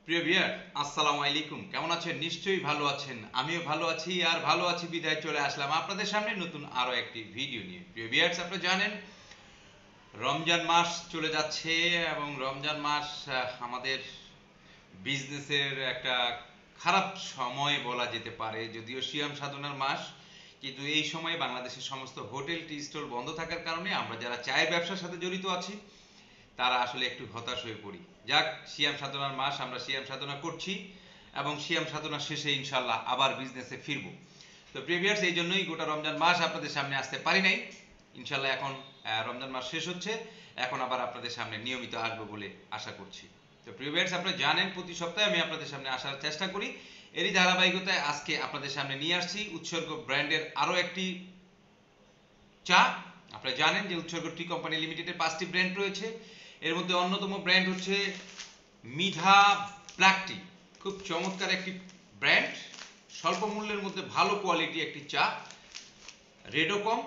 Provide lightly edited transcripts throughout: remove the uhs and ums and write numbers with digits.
প্রিয় ভিউয়ার, আসসালামু আলাইকুম। কেমন আছেন? নিশ্চয়ই ভালো আছেন। আমিও ভালো আছি, আর ভালো আছি বিধায় চলে আসলাম আপনাদের সামনে নতুন আরো একটি ভিডিও নিয়ে। প্রিয় ভিউয়ার্স, আপনারা জানেন রমজান মাস চলে যাচ্ছে এবং রমজান মাস আমাদের বিজনেসের একটা খারাপ সময় বলা যেতে পারে। যদিও সিয়াম সাধনার মাস, কিন্তু এই সময়ে বাংলাদেশের সমস্ত হোটেল টি স্টল বন্ধ থাকার কারণে আমরা যারা চায়ের ব্যবসার সাথে জড়িত আছি তারা আসলে একটু হতাশ হয়ে পড়ি। যাক, সিয়াম সাধনার মাস, আমরা সিয়াম সাধনা করছি এবং সিয়াম সাধনা শেষে ইনশাল্লাহ আবার বিজনেসে ফিরবো। তো প্রিভিয়ার্স, এই জন্যই গোটা রমজান মাস আপনাদের সামনে আসতে পারি নাই। ইনশাল্লাহ এখন রমজান মাস শেষ হচ্ছে, এখন আবার আপনাদের সামনে নিয়মিত আসবো বলে আশা করছি। তো প্রিভিয়ার্স, আপনারা জানেন প্রতি সপ্তাহে আমি আপনাদের সামনে আসার চেষ্টা করি। এরই ধারাবাহিকতায় আজকে আপনাদের সামনে নিয়ে আসছি উৎসর্গ ব্র্যান্ডের আরো একটি চা। আপনারা জানেন যে উৎসর্গ টি কোম্পানি লিমিটেডের 5টি ব্র্যান্ড রয়েছে। এর মধ্যে অন্যতম ব্র্যান্ড হচ্ছে মিঠা ব্ল্যাক টি। খুব চমৎকার একটি ব্র্যান্ড, স্বল্প মূল্যের মধ্যে ভালো কোয়ালিটি একটি চা। রেটও কম,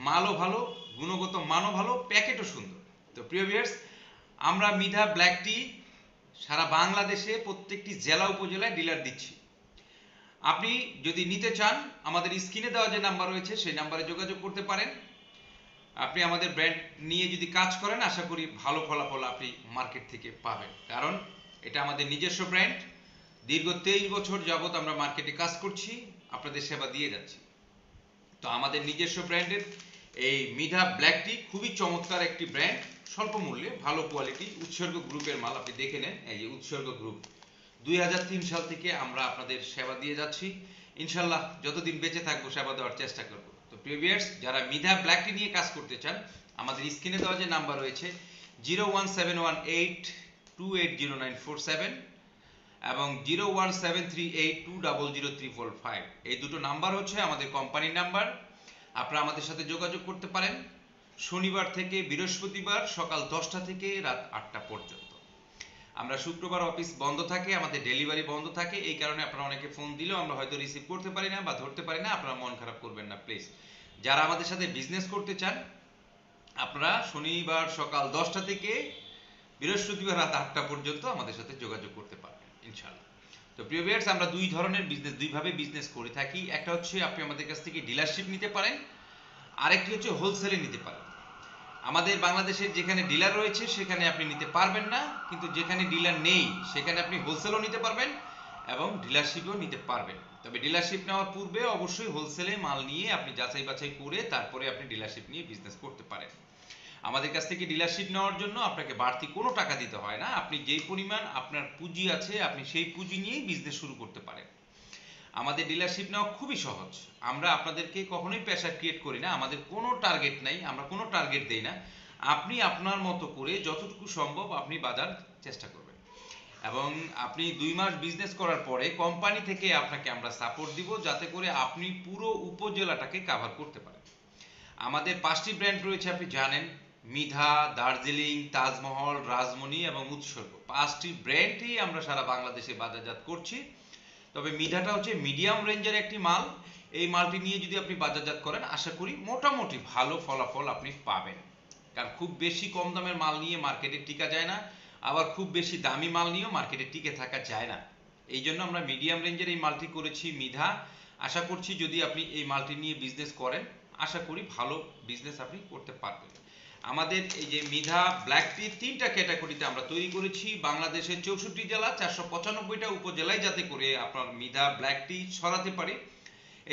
মালও ভালো, গুণগত মানও ভালো, প্যাকেটও সুন্দর। তো প্রিয় ভিউয়ার্স, আমরা মিঠা ব্ল্যাক টি সারা বাংলাদেশে প্রত্যেকটি জেলা উপজেলায় ডিলার দিচ্ছি। আপনি যদি নিতে চান, আমাদের স্ক্রিনে দেওয়া যে নাম্বার রয়েছে সেই নাম্বারে যোগাযোগ করতে পারেন। আপনি আমাদের ব্র্যান্ড নিয়ে যদি কাজ করেন, আশা করি ভালো ফলাফল আপনি মার্কেট থেকে পাবেন, কারণ এটা আমাদের নিজস্ব ব্র্যান্ড। দীর্ঘ 23 বছর যাবত আমরা মার্কেটে কাজ করছি, আপনাদের সেবা দিয়ে যাচ্ছি। তো আমাদের নিজস্ব ব্র্যান্ডের এই মিঠা ব্ল্যাক টি খুবই চমৎকার একটি ব্র্যান্ড, স্বল্প মূল্যে ভালো কোয়ালিটি। উৎসর্গ গ্রুপের মাল, আপনি দেখে নেন, এই যে উৎসর্গ গ্রুপ। 2003 সাল থেকে আমরা আপনাদের সেবা দিয়ে যাচ্ছি। ইনশাল্লাহ যতদিন বেঁচে থাকবো সেবা দেওয়ার চেষ্টা করব। তো প্রিভিয়ার্স, যারা মিঠা ব্ল্যাক টি নিয়ে কাজ করতে চান, আমাদের স্ক্রিনে দেওয়া যে নাম্বার রয়েছে 01718280947 এবং 01738200345, এই দুটো নাম্বার হচ্ছে আমাদের কোম্পানির নাম্বার। আপনারা আমাদের সাথে যোগাযোগ করতে পারেন শনিবার থেকে বৃহস্পতিবার সকাল 10টা থেকে রাত 8টা পর্যন্ত। আমরা শুক্রবার অফিস বন্ধ থাকে, আমাদের ডেলিভারি বন্ধ থাকে, এই কারণে আপনারা অনেকে ফোন দিলেও আমরা হয়তো রিসিভ করতে পারি না বা ধরতে পারি না। আপনারা মন খারাপ করবেন না প্লিজ। যারা আমাদের সাথে বিজনেস করতে চান, আপনারা শনিবার সকাল 10টা থেকে বৃহস্পতিবার রাত 8টা পর্যন্ত আমাদের সাথে যোগাযোগ করতে পারবেন ইনশাআল্লাহ। তো প্রিয় ভিউয়ার্স, আমরা দুই ধরনের বিজনেস, দুইভাবে বিজনেস করে থাকি। একটা হচ্ছে আপনি আমাদের কাছ থেকে ডিলারশিপ নিতে পারেন, আরেকটি হচ্ছে হোলসেলে নিতে পারেন। আমাদের বাংলাদেশের যেখানে ডিলার রয়েছে সেখানে আপনি নিতে পারবেন না, কিন্তু যেখানে ডিলার নেই সেখানে আপনি হোলসেলও নিতে পারবেন এবং ডিলারশিপও নিতে পারবেন। তবে ডিলারশিপ নেওয়ার পূর্বে অবশ্যই হোলসেলে মাল নিয়ে আপনি যাচাই বাছাই করে তারপরে আপনি ডিলারশিপ নিয়ে বিজনেস করতে পারেন। আমাদের কাছ থেকে ডিলারশিপ নেওয়ার জন্য আপনাকে বাড়তি কোনো টাকা দিতে হয় না। আপনি যেই পরিমাণ আপনার পুঁজি আছে, আপনি সেই পুঁজি নিয়েই বিজনেস শুরু করতে পারেন। আমাদের ডিলারশিপ নেওয়া খুবই সহজ। আমরা আপনাদেরকে কখনোই প্রেশার ক্রিয়েট করি না, আমাদের কোনো টার্গেট নাই, আমরা কোনো টার্গেট দেই না। আপনি আপনার মতো করে যতটুকু সম্ভব আপনি বাজার চেষ্টা করবেন, এবং আপনি 2 মাস বিজনেস করার পরে কোম্পানি থেকে আপনাকে আমরা সাপোর্ট দিব, যাতে করে আপনি পুরো উপজেলাটাকে কাভার করতে পারেন। আমাদের 5টি ব্র্যান্ড রয়েছে, আপনি জানেন, মিধা, দার্জিলিং, তাজমহল, রাজমণি এবং উৎসর্গ। 5টি ব্র্যান্ডই আমরা সারা বাংলাদেশে বাজারজাত করছি। তবে মিধাটা হচ্ছে মিডিয়াম রেঞ্জের একটি মাল। এই মালটি নিয়ে যদি আপনি বাজারজাত করেন, আশা করি মোটামুটি ভালো ফলাফল আপনি পাবেন। কারণ খুব বেশি কম দামের মাল নিয়ে মার্কেটে টিকা যায় না, আবার খুব বেশি দামি মাল নিয়েও মার্কেটে টিকে থাকা যায় না। এই জন্য আমরা মিডিয়াম রেঞ্জের এই মালটি করেছি মিধা। আশা করছি যদি আপনি এই মালটি নিয়ে বিজনেস করেন, আশা করি ভালো বিজনেস আপনি করতে পারবেন। আমাদের এই যে মিধা ব্ল্যাক টি 3টা ক্যাটাগরিতে আমরা তৈরি করেছি। বাংলাদেশের 64 জেলা, 495টা উপজেলায়, যাতে করে আপনার মিধা ব্ল্যাক টি ছড়াতে পারে।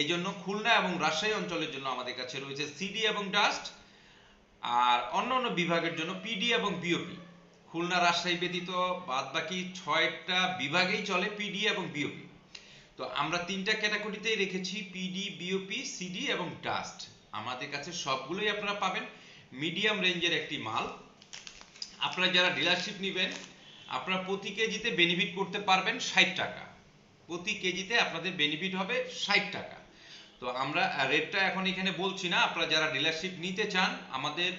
এই জন্য খুলনা এবং রাজশাহী অঞ্চলের জন্য আমাদের কাছে রয়েছে সিডি এবং ডাস্ট, আর অন্যান্য বিভাগের জন্য পিডি এবং বিওপি। খুলনা রাজশাহী ব্যতীত বাদ বাকি 6টা বিভাগেই চলে পিডি এবং বিওপি। তো আমরা 3টা ক্যাটাগরিতেই রেখেছি, পিডি, বিওপি, সিডি এবং ডাস্ট। আমাদের কাছে সবগুলোই আপনারা পাবেন। মিডিয়াম রেঞ্জের একটি মাল। আপনারা যারা ডিলারশিপ নেবেন, আপনারা প্রতি কেজিতে বেনিফিট করতে পারবেন 60 টাকা। প্রতি কেজিতে আপনাদের বেনিফিট হবে 60 টাকা। তো আমরা রেটটা এখন এখানে বলছি না। আপনারা যারা ডিলারশিপ নিতে চান, আমাদের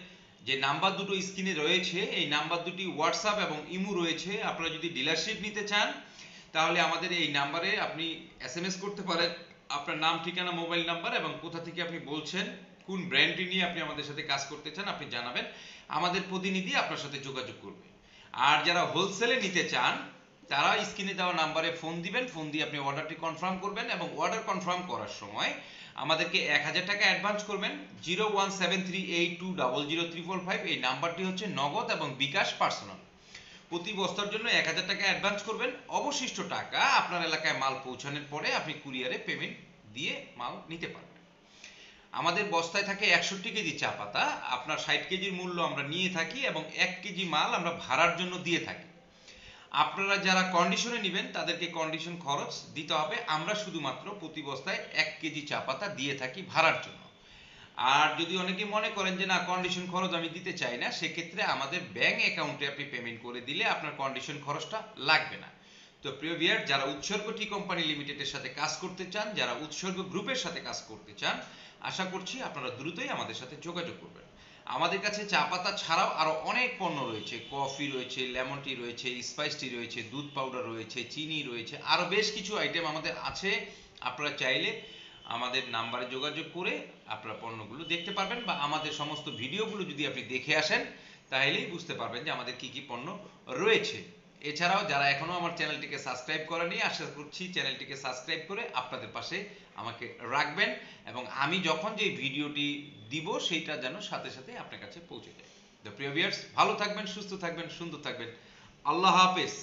যে নাম্বার দুটো স্ক্রিনে রয়েছে, এই নাম্বার দুটি হোয়াটসঅ্যাপ এবং ইমো রয়েছে। আপনারা যদি ডিলারশিপ নিতে চান, তাহলে আমাদের এই নাম্বারে আপনি এসএমএস করতে পারেন আপনার নাম, ঠিকানা, মোবাইল নাম্বার এবং কোথা থেকে আপনি বলছেন, কোন ব্র্যান্ডটি নিয়ে আপনি আমাদের সাথে কাজ করতে চান আপনি জানাবেন। আমাদের প্রতিনিধি আপনার সাথে যোগাযোগ করবে। আর যারা হোলসেলে নিতে চান, তারা স্ক্রিনে দেওয়া নাম্বারে ফোন দিবেন, ফোন দিয়ে আপনি অর্ডারটি কনফার্ম করবেন এবং অর্ডার কনফার্ম করার সময় আমাদেরকে 1000 টাকা অ্যাডভান্স করবেন। 01738200345 এই নাম্বারটি হচ্ছে নগদ এবং বিকাশ পার্সোনাল। প্রতি বস্তার জন্য 1000 টাকা অ্যাডভান্স করবেন, অবশিষ্ট টাকা আপনার এলাকায় মাল পৌঁছানোর পরে আপনি কুরিয়ারে পেমেন্ট দিয়ে মাল নিতে পারবেন। আমাদের বস্তায় থাকে 61 কেজি চা পাতা, আপনার 60 কেজির মূল্য আমরা নিয়ে থাকি এবং 1 কেজি মাল আমরা ভাড়ার জন্য দিয়ে থাকি। আপনারা যারা কন্ডিশনে নেবেন তাদেরকে কন্ডিশন খরচ দিতে হবে, আমরা শুধুমাত্র প্রতি বস্তায় 1 কেজি চা পাতা দিয়ে থাকি ভাড়ার জন্য। আর যদি অনেকে মনে করেন যে না কন্ডিশন খরচ আমি দিতে চাই না, সেক্ষেত্রে আমাদের ব্যাংক অ্যাকাউন্টে আপনি পেমেন্ট করে দিলে আপনার কন্ডিশন খরচটা লাগবে না। তো প্রিয় ভিউয়ার, যারা উৎসর্গ টি কোম্পানি লিমিটেডের সাথে কাজ করতে চান, যারা উৎসর্গ গ্রুপের সাথে কাজ করতে চান, আশা করছি আপনারা দ্রুতই আমাদের সাথে যোগাযোগ করবেন। আমাদের কাছে চা পাতা ছাড়াও আরো অনেক পণ্য রয়েছে, কফি রয়েছে, লেমন টি রয়েছে, স্পাইস টি রয়েছে, দুধ পাউডার রয়েছে, চিনি রয়েছে, আরো বেশ কিছু আইটেম আমাদের আছে। আপনারা চাইলে আমাদের নাম্বারে যোগাযোগ করে আপনারা পণ্যগুলো দেখতে পারবেন, বা আমাদের সমস্ত ভিডিওগুলো যদি আপনি দেখে আসেন তাহলেই বুঝতে পারবেন যে আমাদের কি কি পণ্য রয়েছে। এছাড়াও যারা এখনো আমার চ্যানেলটিকে সাবস্ক্রাইব করেনি, আশা করছি চ্যানেলটিকে সাবস্ক্রাইব করে আপনাদের পাশে আমাকে রাখবেন এবং আমি যখন যে ভিডিওটি দিব সেইটা যেন সাথে সাথে আপনার কাছে পৌঁছে যায়। তো প্রিয় ভিউয়ার্স, ভালো থাকবেন, সুস্থ থাকবেন, সুন্দর থাকবেন। আল্লাহ হাফেজ।